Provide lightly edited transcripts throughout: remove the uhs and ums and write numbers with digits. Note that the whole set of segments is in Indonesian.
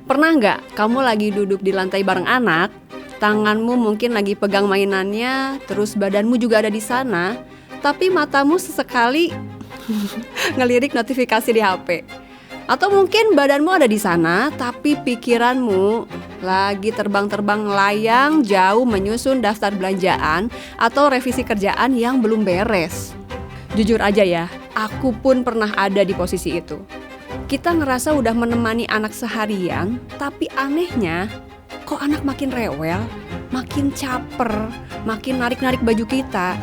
Pernah nggak kamu lagi duduk di lantai bareng anak, tanganmu mungkin lagi pegang mainannya, terus badanmu juga ada di sana, tapi matamu sesekali ngelirik notifikasi di HP. Atau mungkin badanmu ada di sana, tapi pikiranmu lagi terbang-terbang layang jauh menyusun daftar belanjaan atau revisi kerjaan yang belum beres. Jujur aja ya, aku pun pernah ada di posisi itu. Kita ngerasa udah menemani anak seharian, tapi anehnya kok anak makin rewel, makin caper, makin narik-narik baju kita.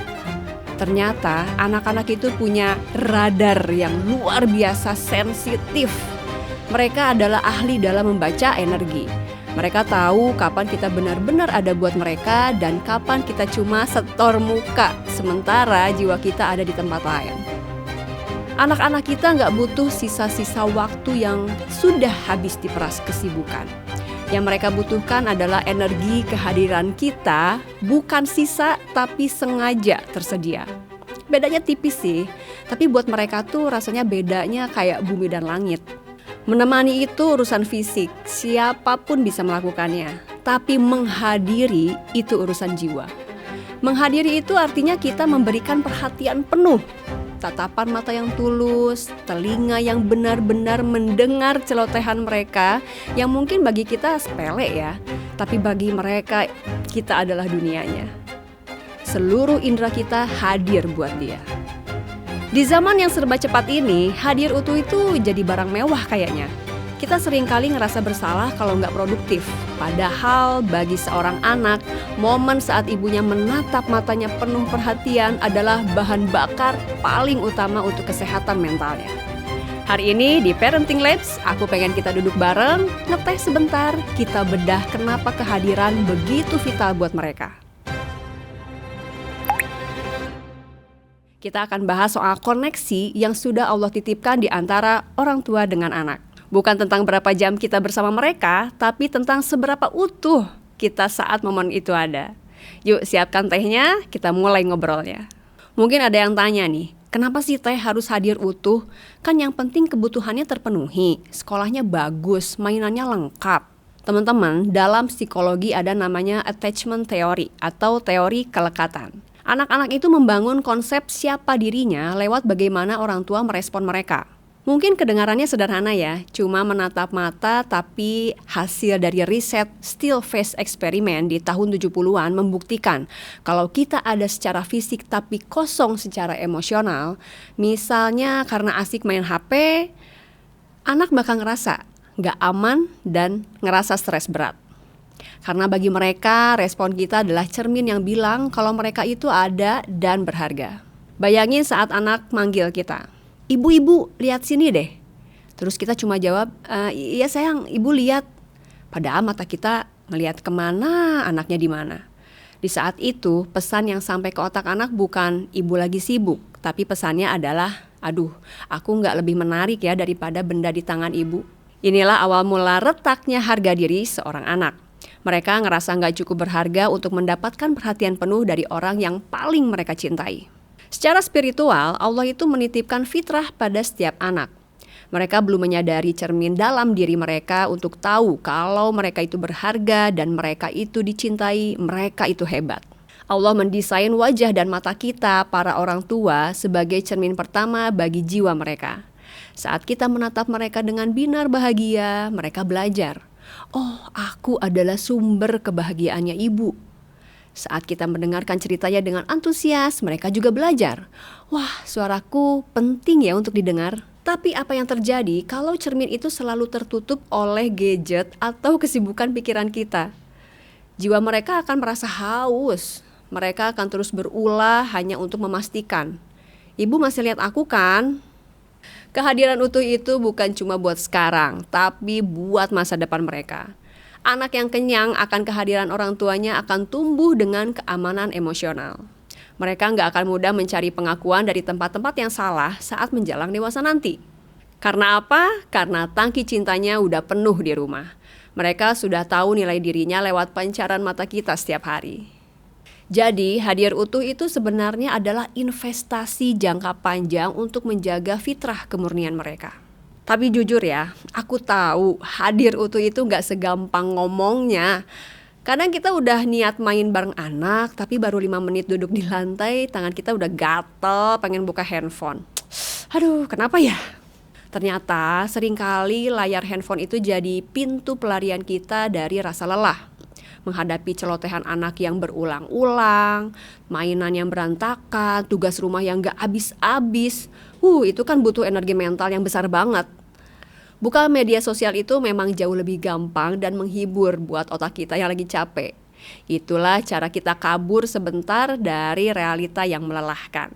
Ternyata anak-anak itu punya radar yang luar biasa sensitif. Mereka adalah ahli dalam membaca energi. Mereka tahu kapan kita benar-benar ada buat mereka dan kapan kita cuma setor muka, sementara jiwa kita ada di tempat lain. Anak-anak kita nggak butuh sisa-sisa waktu yang sudah habis diperas kesibukan. Yang mereka butuhkan adalah energi kehadiran kita, bukan sisa tapi sengaja tersedia. Bedanya tipis sih, tapi buat mereka tuh rasanya bedanya kayak bumi dan langit. Menemani itu urusan fisik, siapapun bisa melakukannya. Tapi menghadiri itu urusan jiwa. Menghadiri itu artinya kita memberikan perhatian penuh. Tatapan mata yang tulus, telinga yang benar-benar mendengar celotehan mereka yang mungkin bagi kita sepele ya, tapi bagi mereka kita adalah dunianya. Seluruh indera kita hadir buat dia. Di zaman yang serba cepat ini, hadir utuh itu jadi barang mewah kayaknya. Kita seringkali ngerasa bersalah kalau nggak produktif. Padahal bagi seorang anak, momen saat ibunya menatap matanya penuh perhatian adalah bahan bakar paling utama untuk kesehatan mentalnya. Hari ini di Parenting Labs, aku pengen kita duduk bareng, ngeteh sebentar, kita bedah kenapa kehadiran begitu vital buat mereka. Kita akan bahas soal koneksi yang sudah Allah titipkan di antara orang tua dengan anak. Bukan tentang berapa jam kita bersama mereka, tapi tentang seberapa utuh kita saat momen itu ada. Yuk siapkan tehnya, kita mulai ngobrolnya. Mungkin ada yang tanya nih, kenapa sih teh harus hadir utuh? Kan yang penting kebutuhannya terpenuhi, sekolahnya bagus, mainannya lengkap. Teman-teman, dalam psikologi ada namanya attachment theory atau teori kelekatan. Anak-anak itu membangun konsep siapa dirinya lewat bagaimana orang tua merespon mereka. Mungkin kedengarannya sederhana ya, cuma menatap mata, tapi hasil dari riset Still Face Experiment di tahun 70-an membuktikan kalau kita ada secara fisik tapi kosong secara emosional, misalnya karena asik main HP, anak bakal ngerasa nggak aman dan ngerasa stres berat. Karena bagi mereka, respon kita adalah cermin yang bilang kalau mereka itu ada dan berharga. Bayangin saat anak manggil kita, "Ibu, lihat sini deh." Terus kita cuma jawab, "Iya sayang, ibu lihat." Padahal mata kita ngelihat kemana, anaknya di mana. Di saat itu, pesan yang sampai ke otak anak bukan ibu lagi sibuk, tapi pesannya adalah, "Aduh, aku nggak lebih menarik ya daripada benda di tangan ibu." Inilah awal mula retaknya harga diri seorang anak. Mereka ngerasa nggak cukup berharga untuk mendapatkan perhatian penuh dari orang yang paling mereka cintai. Secara spiritual, Allah itu menitipkan fitrah pada setiap anak. Mereka belum menyadari cermin dalam diri mereka untuk tahu kalau mereka itu berharga dan mereka itu dicintai, mereka itu hebat. Allah mendesain wajah dan mata kita, para orang tua, sebagai cermin pertama bagi jiwa mereka. Saat kita menatap mereka dengan binar bahagia, mereka belajar. Oh, aku adalah sumber kebahagiaannya ibu. Saat kita mendengarkan ceritanya dengan antusias, mereka juga belajar. Wah, suaraku penting ya untuk didengar. Tapi apa yang terjadi kalau cermin itu selalu tertutup oleh gadget atau kesibukan pikiran kita? Jiwa mereka akan merasa haus. Mereka akan terus berulah hanya untuk memastikan, ibu masih lihat aku kan? Kehadiran utuh itu bukan cuma buat sekarang, tapi buat masa depan mereka. Anak yang kenyang akan kehadiran orang tuanya akan tumbuh dengan keamanan emosional. Mereka nggak akan mudah mencari pengakuan dari tempat-tempat yang salah saat menjelang dewasa nanti. Karena apa? Karena tangki cintanya udah penuh di rumah. Mereka sudah tahu nilai dirinya lewat pancaran mata kita setiap hari. Jadi, hadir utuh itu sebenarnya adalah investasi jangka panjang untuk menjaga fitrah kemurnian mereka. Tapi jujur ya, aku tahu hadir utuh itu gak segampang ngomongnya. Kadang kita udah niat main bareng anak, tapi baru 5 menit duduk di lantai, tangan kita udah gatel pengen buka handphone. Aduh, kenapa ya? Ternyata seringkali layar handphone itu jadi pintu pelarian kita dari rasa lelah. Menghadapi celotehan anak yang berulang-ulang, mainan yang berantakan, tugas rumah yang gak habis-habis. Itu kan butuh energi mental yang besar banget. Buka media sosial itu memang jauh lebih gampang dan menghibur buat otak kita yang lagi capek. Itulah cara kita kabur sebentar dari realita yang melelahkan.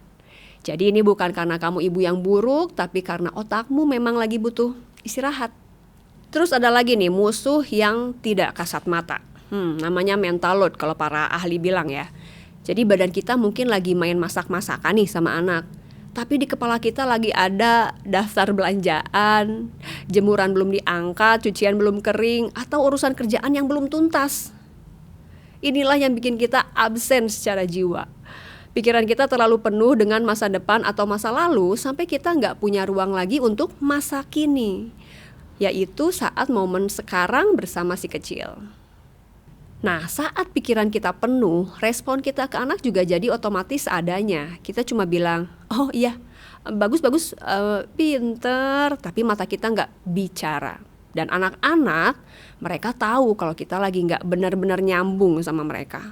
Jadi ini bukan karena kamu ibu yang buruk, tapi karena otakmu memang lagi butuh istirahat. Terus ada lagi nih musuh yang tidak kasat mata. Namanya mental load kalau para ahli bilang ya. Jadi badan kita mungkin lagi main masak-masakan nih sama anak, tapi di kepala kita lagi ada daftar belanjaan, jemuran belum diangkat, cucian belum kering, atau urusan kerjaan yang belum tuntas. Inilah yang bikin kita absen secara jiwa. Pikiran kita terlalu penuh dengan masa depan atau masa lalu sampai kita nggak punya ruang lagi untuk masa kini, yaitu saat momen sekarang bersama si kecil. Nah, saat pikiran kita penuh, respon kita ke anak juga jadi otomatis adanya. Kita cuma bilang, oh iya, bagus-bagus, pinter, tapi mata kita nggak bicara. Dan anak-anak, mereka tahu kalau kita lagi nggak benar-benar nyambung sama mereka.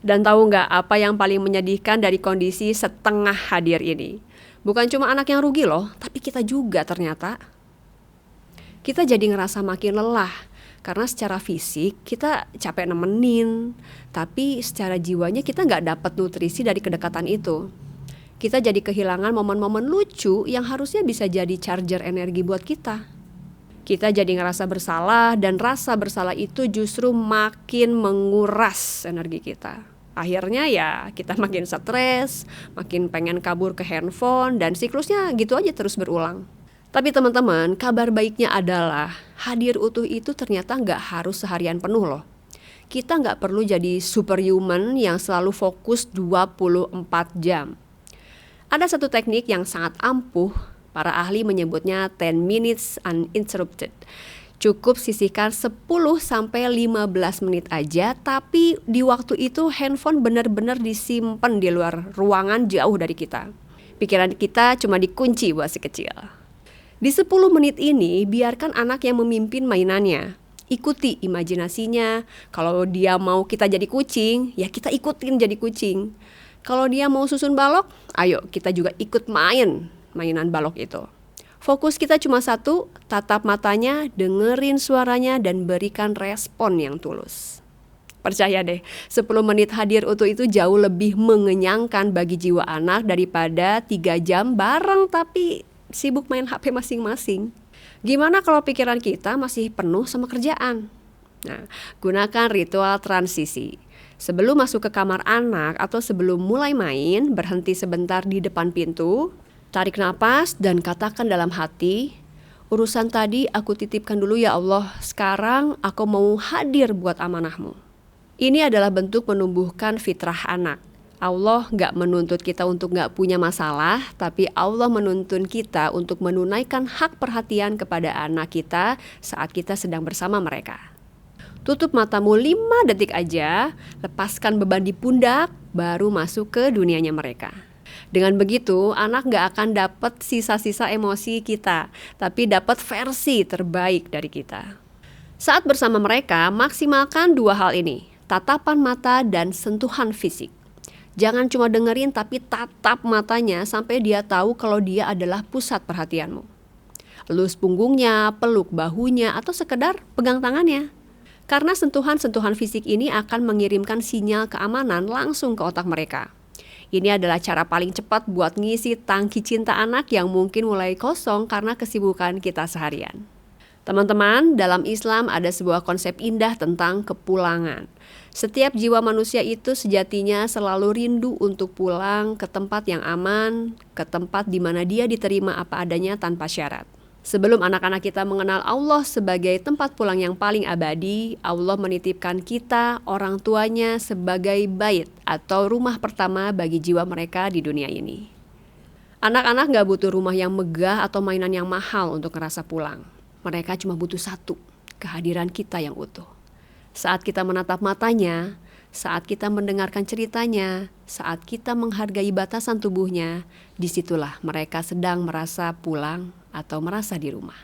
Dan tahu nggak apa yang paling menyedihkan dari kondisi setengah hadir ini? Bukan cuma anak yang rugi loh, tapi kita juga ternyata. Kita jadi ngerasa makin lelah. Karena secara fisik kita capek nemenin, tapi secara jiwanya kita nggak dapat nutrisi dari kedekatan itu. Kita jadi kehilangan momen-momen lucu yang harusnya bisa jadi charger energi buat kita. Kita jadi ngerasa bersalah dan rasa bersalah itu justru makin menguras energi kita. Akhirnya ya kita makin stres, makin pengen kabur ke handphone dan siklusnya gitu aja terus berulang. Tapi teman-teman, kabar baiknya adalah hadir utuh itu ternyata nggak harus seharian penuh loh. Kita nggak perlu jadi superhuman yang selalu fokus 24 jam. Ada satu teknik yang sangat ampuh, para ahli menyebutnya 10 minutes uninterrupted. Cukup sisihkan 10-15 menit aja, tapi di waktu itu handphone benar-benar disimpan di luar ruangan jauh dari kita. Pikiran kita cuma dikunci buat si kecil. Di 10 menit ini, biarkan anak yang memimpin mainannya. Ikuti imajinasinya. Kalau dia mau kita jadi kucing, ya kita ikutin jadi kucing. Kalau dia mau susun balok, ayo kita juga ikut mainan balok itu. Fokus kita cuma satu, tatap matanya, dengerin suaranya, dan berikan respon yang tulus. Percaya deh, 10 menit hadir utuh itu jauh lebih mengenyangkan bagi jiwa anak daripada 3 jam bareng tapi sibuk main HP masing-masing. Gimana kalau pikiran kita masih penuh sama kerjaan? Nah, gunakan ritual transisi. Sebelum masuk ke kamar anak atau sebelum mulai main, berhenti sebentar di depan pintu, tarik napas dan katakan dalam hati, urusan tadi aku titipkan dulu ya Allah, sekarang aku mau hadir buat amanahmu. Ini adalah bentuk menumbuhkan fitrah anak. Allah gak menuntut kita untuk gak punya masalah, tapi Allah menuntun kita untuk menunaikan hak perhatian kepada anak kita saat kita sedang bersama mereka. Tutup matamu 5 detik aja, lepaskan beban di pundak, baru masuk ke dunianya mereka. Dengan begitu, anak gak akan dapat sisa-sisa emosi kita, tapi dapat versi terbaik dari kita. Saat bersama mereka, maksimalkan 2 hal ini, tatapan mata dan sentuhan fisik. Jangan cuma dengerin tapi tatap matanya sampai dia tahu kalau dia adalah pusat perhatianmu. Elus punggungnya, peluk bahunya, atau sekedar pegang tangannya. Karena sentuhan-sentuhan fisik ini akan mengirimkan sinyal keamanan langsung ke otak mereka. Ini adalah cara paling cepat buat ngisi tangki cinta anak yang mungkin mulai kosong karena kesibukan kita seharian. Teman-teman, dalam Islam ada sebuah konsep indah tentang kepulangan. Setiap jiwa manusia itu sejatinya selalu rindu untuk pulang ke tempat yang aman, ke tempat di mana dia diterima apa adanya tanpa syarat. Sebelum anak-anak kita mengenal Allah sebagai tempat pulang yang paling abadi, Allah menitipkan kita, orang tuanya, sebagai bait atau rumah pertama bagi jiwa mereka di dunia ini. Anak-anak gak butuh rumah yang megah atau mainan yang mahal untuk ngerasa pulang. Mereka cuma butuh satu, kehadiran kita yang utuh. Saat kita menatap matanya, saat kita mendengarkan ceritanya, saat kita menghargai batasan tubuhnya, disitulah mereka sedang merasa pulang atau merasa di rumah.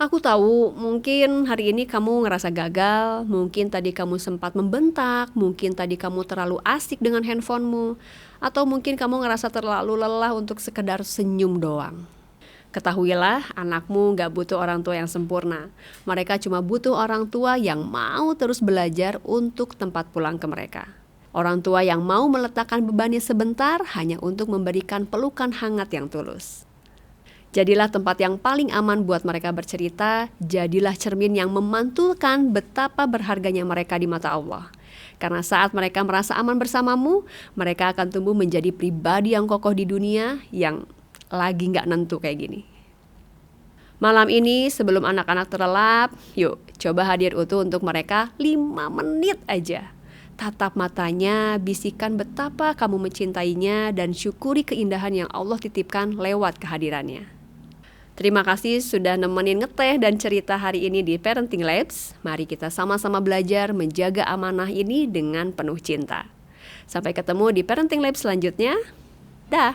Aku tahu mungkin hari ini kamu ngerasa gagal, mungkin tadi kamu sempat membentak, mungkin tadi kamu terlalu asik dengan handphonemu, atau mungkin kamu ngerasa terlalu lelah untuk sekedar senyum doang. Ketahuilah, anakmu gak butuh orang tua yang sempurna. Mereka cuma butuh orang tua yang mau terus belajar untuk tempat pulang ke mereka. Orang tua yang mau meletakkan bebannya sebentar hanya untuk memberikan pelukan hangat yang tulus. Jadilah tempat yang paling aman buat mereka bercerita, jadilah cermin yang memantulkan betapa berharganya mereka di mata Allah. Karena saat mereka merasa aman bersamamu, mereka akan tumbuh menjadi pribadi yang kokoh di dunia yang lagi gak nentu kayak gini. Malam ini sebelum anak-anak terlelap, yuk coba hadir utuh untuk mereka 5 menit aja. Tatap matanya, bisikan betapa kamu mencintainya dan syukuri keindahan yang Allah titipkan lewat kehadirannya. Terima kasih sudah nemenin ngeteh dan cerita hari ini di Parenting Labs. Mari kita sama-sama belajar menjaga amanah ini dengan penuh cinta. Sampai ketemu di Parenting Labs selanjutnya. Dah.